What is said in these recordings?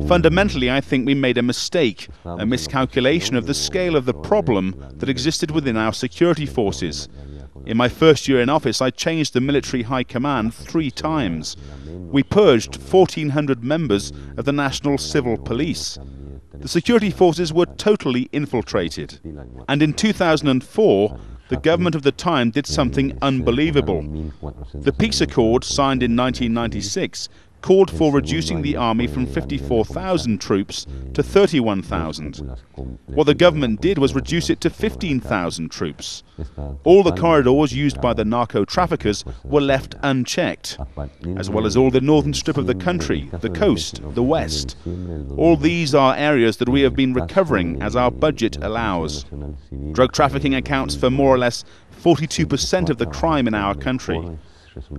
Fundamentally, I think we made a mistake, a miscalculation of the scale of the problem that existed within our security forces. In my first year in office, I changed the military high command 3 times. We purged 1,400 members of the National Civil Police. The security forces were totally infiltrated. And in 2004, the government of the time did something unbelievable. The peace accord signed in 1996 called for reducing the army from 54,000 troops to 31,000. What the government did was reduce it to 15,000 troops. All the corridors used by the narco-traffickers were left unchecked, as well as all the northern strip of the country, the coast, the west. All these are areas that we have been recovering as our budget allows. Drug trafficking accounts for more or less 42% of the crime in our country.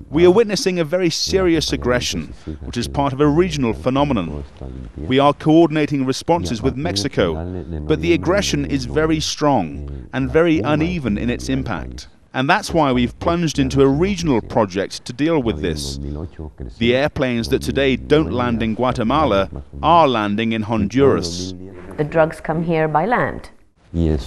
We are witnessing a very serious aggression, which is part of a regional phenomenon. We are coordinating responses with Mexico, but the aggression is very strong and very uneven in its impact. And that's why we've plunged into a regional project to deal with this. The airplanes that today don't land in Guatemala are landing in Honduras. The drugs come here by land. Yes,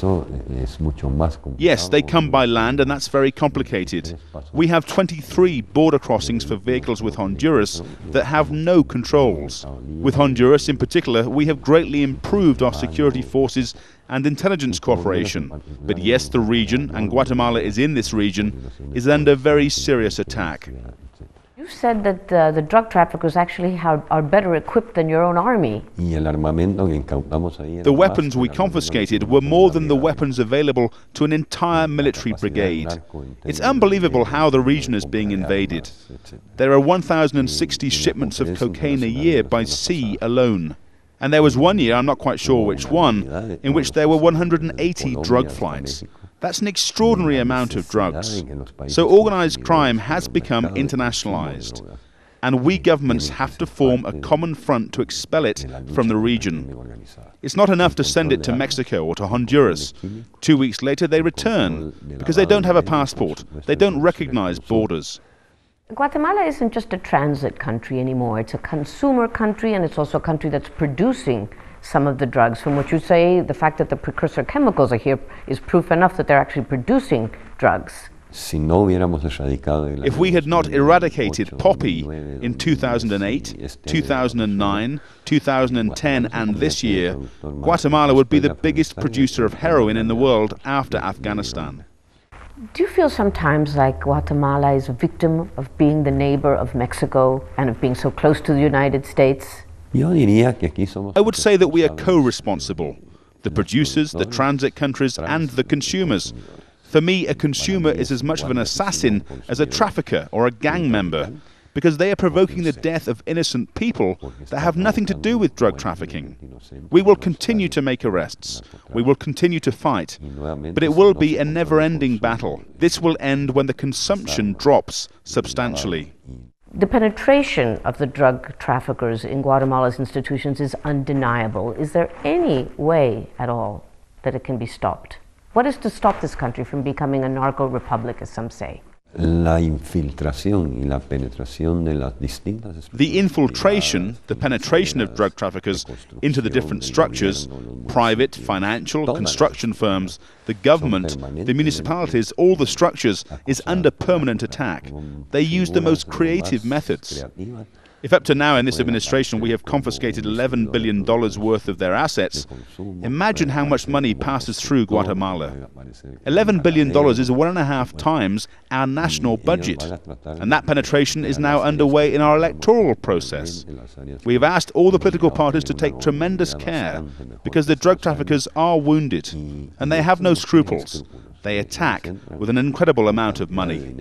they come by land, and that's very complicated. We have 23 border crossings for vehicles with Honduras that have no controls. With Honduras in particular, we have greatly improved our security forces and intelligence cooperation. But yes, the region, and Guatemala is in this region, is under very serious attack. You said that the drug traffickers actually are better equipped than your own army. The weapons we confiscated were more than the weapons available to an entire military brigade. It's unbelievable how the region is being invaded. There are 1,060 shipments of cocaine a year by sea alone. And there was one year, I'm not quite sure which one, in which there were 180 drug flights. That's an extraordinary amount of drugs. So organized crime has become internationalized. And we governments have to form a common front to expel it from the region. It's not enough to send it to Mexico or to Honduras. 2 weeks later they return, because they don't have a passport. They don't recognize borders. Guatemala isn't just a transit country anymore. It's a consumer country, and it's also a country that's producing some of the drugs. From what you say, the fact that the precursor chemicals are here is proof enough that they're actually producing drugs. If we had not eradicated poppy in 2008, 2009, 2010 and this year, Guatemala would be the biggest producer of heroin in the world after Afghanistan. Do you feel sometimes like Guatemala is a victim of being the neighbor of Mexico and of being so close to the United States? I would say that we are co-responsible. The producers, the transit countries and the consumers. For me, a consumer is as much of an assassin as a trafficker or a gang member, because they are provoking the death of innocent people that have nothing to do with drug trafficking. We will continue to make arrests. We will continue to fight. But it will be a never-ending battle. This will end when the consumption drops substantially. The penetration of the drug traffickers in Guatemala's institutions is undeniable. Is there any way at all that it can be stopped? What is to stop this country from becoming a narco-republic, as some say? The infiltration, the penetration of drug traffickers into the different structures, private, financial, construction firms, the government, the municipalities, all the structures, is under permanent attack. They use the most creative methods. If up to now in this administration we have confiscated $11 billion worth of their assets, imagine how much money passes through Guatemala. $11 billion is 1.5 times our national budget, and that penetration is now underway in our electoral process. We have asked all the political parties to take tremendous care, because the drug traffickers are wounded, and they have no scruples. They attack with an incredible amount of money.